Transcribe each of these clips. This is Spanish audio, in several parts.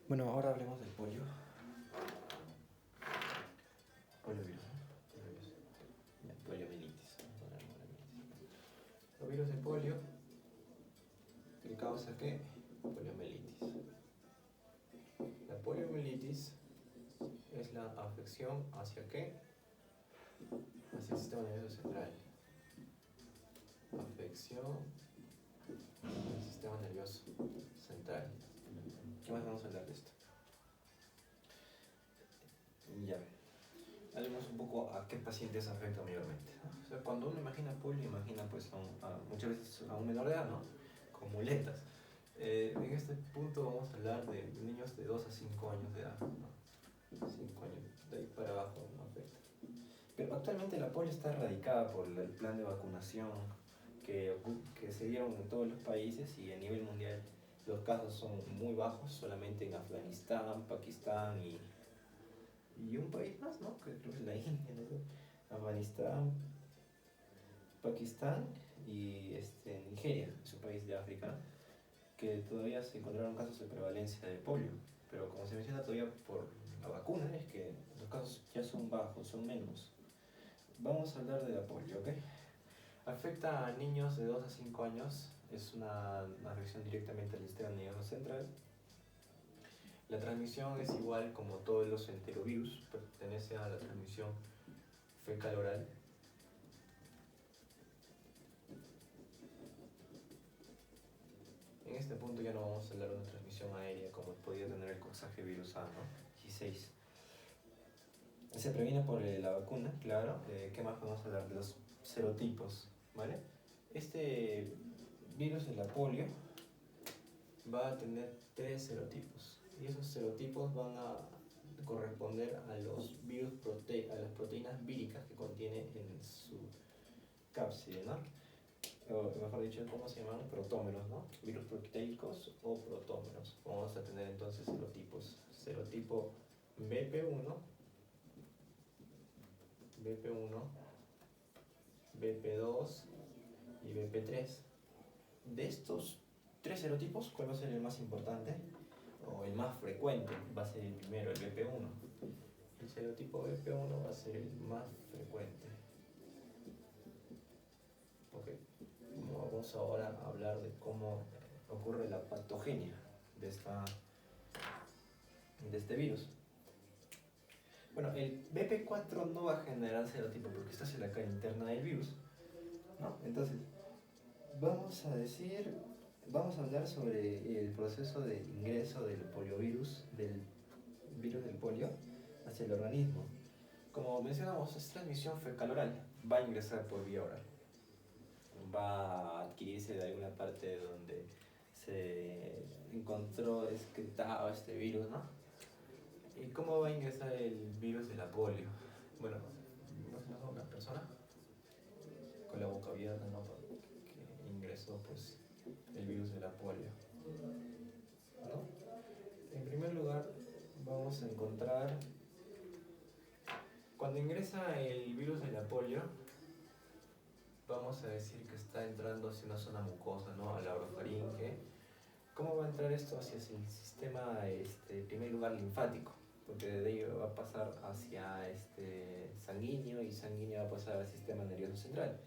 Bueno, ahora hablemos del polio. Poliovirus, ¿no? Poliovirus. Ya, poliomielitis. Los virus de polio, ¿qué causa qué? Poliomielitis. La poliomielitis es la afección hacia qué? Hacia el sistema nervioso central. Afección del sistema nervioso central. ¿Qué más vamos a hablar de esto? Ya. Hablemos un poco a qué pacientes afecta mayormente, ¿no? O sea, cuando uno imagina polio, imagina pues muchas veces a un menor de edad, ¿no? Con muletas. En este punto vamos a hablar de niños de 2 a 5 años de edad, ¿no? 5 años, de ahí para abajo no afecta. Pero actualmente la polio está erradicada por el plan de vacunación que se dieron en todos los países, y a nivel mundial los casos son muy bajos, solamente en Afganistán, Pakistán y un país más, ¿no? Que creo que es la India, ¿no? Afganistán, Pakistán y Nigeria, es un país de África, que todavía se encontraron casos de prevalencia de polio. Pero como se menciona todavía por la vacuna, es que los casos ya son bajos, son menos. Vamos a hablar de la polio, ¿ok? Afecta a niños de 2 a 5 años, es una afección directamente al sistema nervioso central. La transmisión es igual como todos los enterovirus, pertenece a la transmisión fecal-oral. En este punto ya no vamos a hablar de una transmisión aérea como podría tener el coxsackie-virus A, ¿no? 16. Se previene por la vacuna, claro. ¿Qué más podemos hablar? De los serotipos, ¿vale? Este virus de la polio va a tener 3 serotipos, y esos serotipos van a corresponder a los virus a las proteínas víricas que contiene en su cápside, ¿no? O mejor dicho, ¿cómo se llaman? Protómeros, ¿no? Virus proteicos o protómeros. Vamos a tener entonces serotipos. Serotipo BP1, BP1, BP2 y BP3. De estos 3 serotipos, ¿cuál va a ser el más importante? O el más frecuente va a ser el primero, el BP1. El serotipo BP1 va a ser el más frecuente. Ok. Vamos ahora a hablar de cómo ocurre la patogenia de este virus. Bueno, el BP4 no va a generar serotipo porque está en la cara interna del virus, ¿no? Entonces, vamos a hablar sobre el proceso de ingreso del poliovirus, del virus del polio, hacia el organismo. Como mencionamos, es transmisión fecal-oral, va a ingresar por vía oral. Va a adquirirse de alguna parte donde se encontró excretado este virus, ¿no? ¿Y cómo va a ingresar el virus de la polio? Bueno, imaginamos a una persona con la boca abierta, ¿no? Que ingresó pues el virus de la polio, ¿no? En primer lugar, vamos a encontrar, cuando ingresa el virus de la polio, vamos a decir que está entrando hacia una zona mucosa, ¿no? A la orofaringe. ¿Cómo va a entrar esto hacia el sistema, en primer lugar, linfático? Porque de ahí va a pasar hacia sanguíneo, y sanguíneo va a pasar al sistema nervioso central.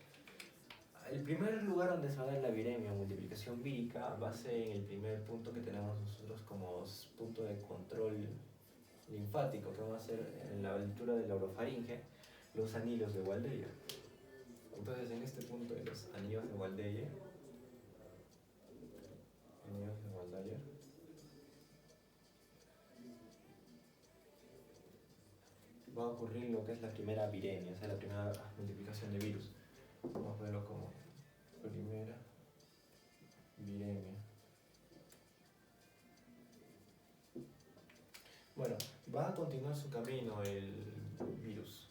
El primer lugar donde se va a dar la viremia o multiplicación vírica va a ser en el primer punto que tenemos nosotros como punto de control linfático, que va a ser en la altura de la orofaringe, los anillos de Waldeyer. Entonces, en este punto de los anillos de Waldeyer, va a ocurrir lo que es la primera viremia, o sea, la primera multiplicación de virus. Vamos a verlo como primera viremia. Bueno, va a continuar su camino el virus.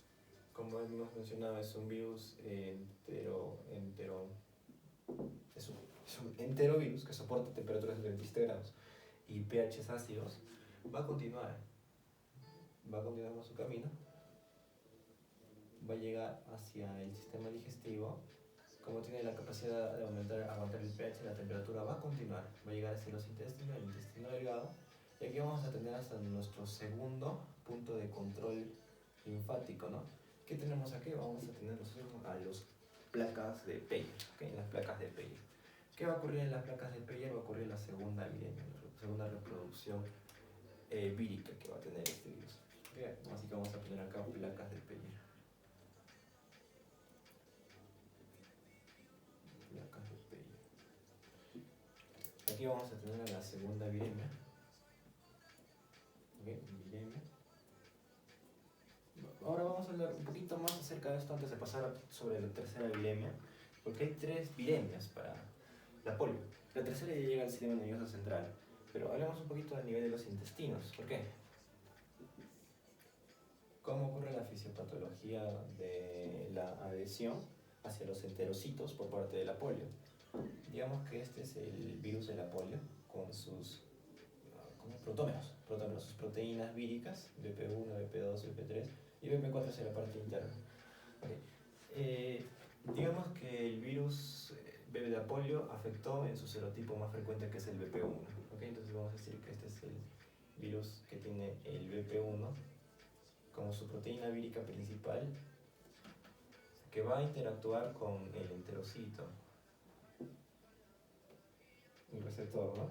Como hemos mencionado, es un virus es un enterovirus que soporta temperaturas de 27 grados y pHs ácidos. Va a continuar con su camino, va a llegar hacia el sistema digestivo. Como tiene la capacidad de aguantar el pH, la temperatura va a continuar, va a llegar hacia los intestinos, el intestino delgado, Y aquí vamos a tener hasta nuestro segundo punto de control linfático, ¿no? ¿Qué tenemos aquí? Vamos a tener a las placas de Peyer, ¿okay? En las placas de Peyer. ¿Qué va a ocurrir en las placas de Peyer? Va a ocurrir la segunda viremia, la segunda reproducción vírica que va a tener este virus. Bien, así que vamos a poner acá placas de Peyer. Placas de Peyer. Aquí vamos a tener a la segunda viremia. Okay, viremia. Ahora vamos a hablar un poquito más acerca de esto antes de pasar sobre la tercera viremia, porque hay 3 viremias para la polio. La tercera ya llega al sistema nervioso central, pero hablemos un poquito del nivel de los intestinos. ¿Por qué? ¿Cómo ocurre la fisiopatología de la adhesión hacia los enterocitos por parte de la polio? Digamos que este es el virus de la polio con sus protómeros, sus proteínas víricas, BP1, BP2, BP3 y BP4 es la parte interna. Okay. Digamos que el virus BP de polio afectó en su serotipo más frecuente, que es el BP1. Okay. Entonces vamos a decir que este es el virus que tiene el BP1 como su proteína vírica principal, que va a interactuar con el enterocito, el receptor, ¿no?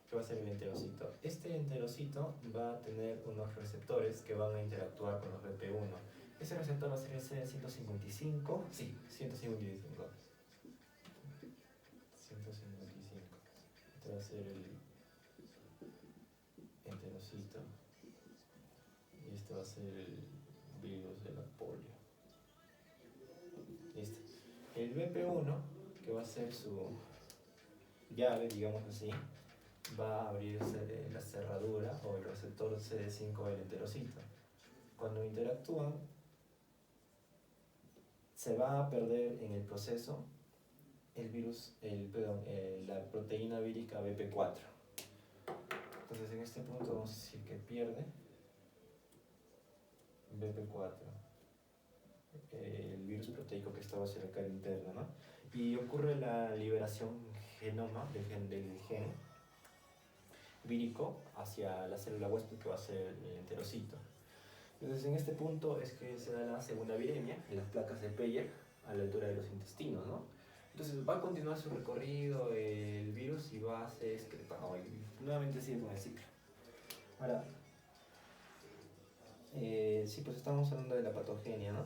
Que va a ser el enterocito. Este enterocito va a tener unos receptores que van a interactuar con los BP1. Ese receptor va a ser el C155, sí, 155. 155. Este va a ser el enterocito. Y este va a ser el virus de la polio. Listo. El BP1, que va a ser su llave, digamos así, va a abrirse la cerradura o el receptor CD5 del enterocito. Cuando interactúan, se va a perder en el proceso el virus, la proteína vírica BP4. Entonces en este punto vamos a decir que pierde BP4, el virus proteico que estaba hacia la cara interna, ¿no? Y ocurre la liberación genoma del gen vírico hacia la célula huésped, que va a ser el enterocito. Entonces en este punto es que se da la segunda viremia en las placas de Peyer a la altura de los intestinos, ¿no? Entonces va a continuar su recorrido el virus y va a ser excretado y nuevamente sigue con el ciclo. Ahora, sí, pues estamos hablando de la patogenia, ¿no?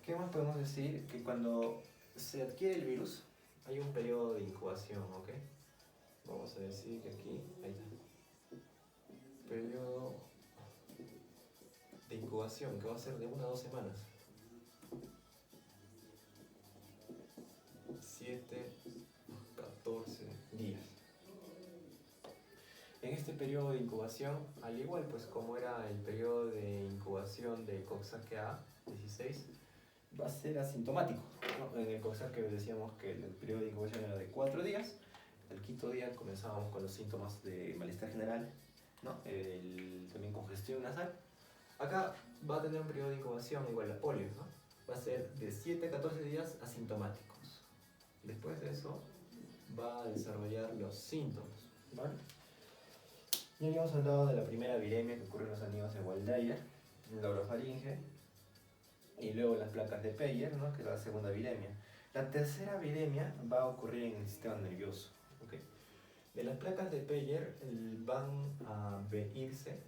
¿Qué más podemos decir? Que cuando se adquiere el virus hay un periodo de incubación, ¿ok? Vamos a decir que aquí, ahí está, periodo de incubación, que va a ser de 1 a 2 semanas. 7, 14 días. En este periodo de incubación, al igual pues como era el periodo de incubación de Coxsackie 16, va a ser asintomático, ¿no? En el Coxsackie decíamos que el periodo de incubación era de 4 días. El quinto día comenzábamos con los síntomas de malestar general, ¿no? También congestión nasal. Acá va a tener un periodo de incubación igual a polio, ¿no? Va a ser de 7 a 14 días asintomáticos. Después de eso va a desarrollar los síntomas, ¿vale? Ya habíamos hablado de la primera viremia que ocurre en los anillos de Waldeyer, en la orofaringe, y luego las placas de Peyer, ¿no? Que es la segunda viremia. La tercera viremia va a ocurrir en el sistema nervioso, ¿okay? De las placas de Peyer van a irse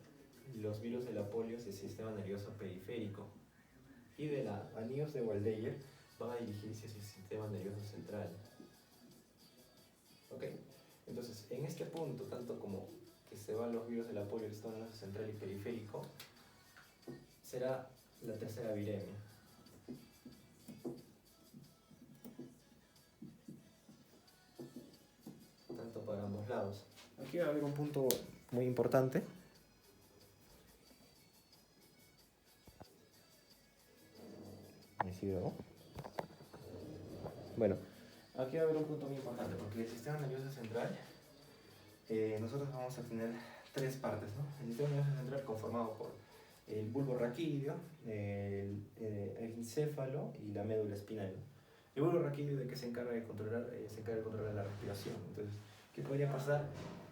los virus de la polio del sistema nervioso periférico, y de los anillos de Waldeyer van a dirigirse hacia el sistema nervioso central. ¿Ok? Entonces, en este punto, tanto como que se van los virus de la polio del sistema nervioso central y periférico, será la tercera viremia. Tanto para ambos lados. Aquí va a haber un punto muy importante. Bueno, aquí va a haber un punto muy importante, porque el sistema nervioso central, nosotros vamos a tener 3 partes, ¿no? El sistema nervioso central conformado por el bulbo raquídeo, el encéfalo y la médula espinal. El bulbo raquídeo, de que se encarga de controlar, la respiración. Entonces, ¿qué podría pasar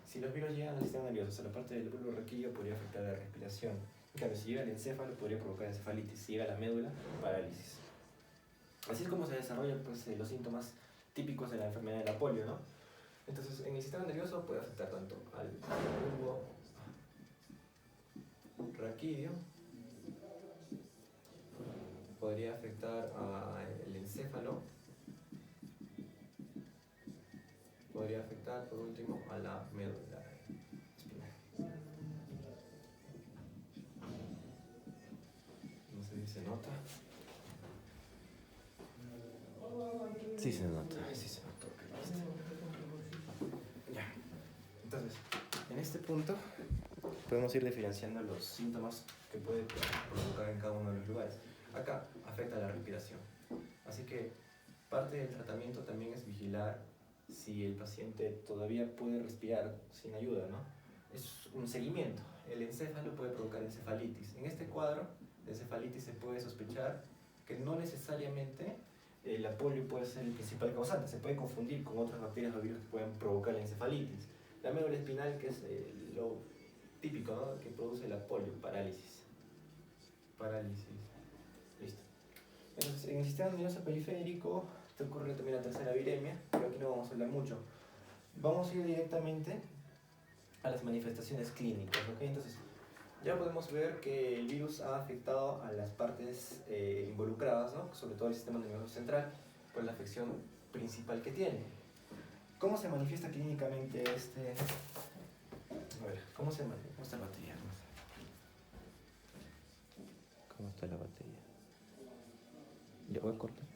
Si los virus llegan al sistema nervioso, a la parte del bulbo raquídeo, podría afectar la respiración. En cambio, si llega al encéfalo, podría provocar encefalitis. Si llega a la médula, parálisis. Así es como se desarrollan pues, los síntomas típicos de la enfermedad de la polio, ¿no? Entonces, en el sistema nervioso puede afectar tanto al bulbo raquídeo, podría afectar al encéfalo, podría afectar por último a la médula espinal. No sé si se nota. Sí se nota, sí se nota. Ya. Entonces, en este punto podemos ir diferenciando los síntomas que puede provocar en cada uno de los lugares. Acá afecta la respiración. Así que parte del tratamiento también es vigilar si el paciente todavía puede respirar sin ayuda, ¿no? Es un seguimiento. El encéfalo puede provocar encefalitis. En este cuadro de encefalitis se puede sospechar que no necesariamente la polio puede ser el principal causante. Se puede confundir con otras bacterias o virus que pueden provocar la encefalitis. La médula espinal, que es lo típico, ¿no?, que produce la polio, parálisis. Parálisis. Listo. Entonces, en el sistema nervioso periférico te ocurre también la tercera viremia, pero aquí no vamos a hablar mucho. Vamos a ir directamente a las manifestaciones clínicas, ¿ok? Entonces, ya podemos ver que el virus ha afectado a las partes involucradas, ¿no?, sobre todo el sistema nervioso central, por la afección principal que tiene. ¿Cómo se manifiesta clínicamente este? A ver, ¿cómo está la batería? ¿Cómo está la batería? ¿Ya voy a cortar?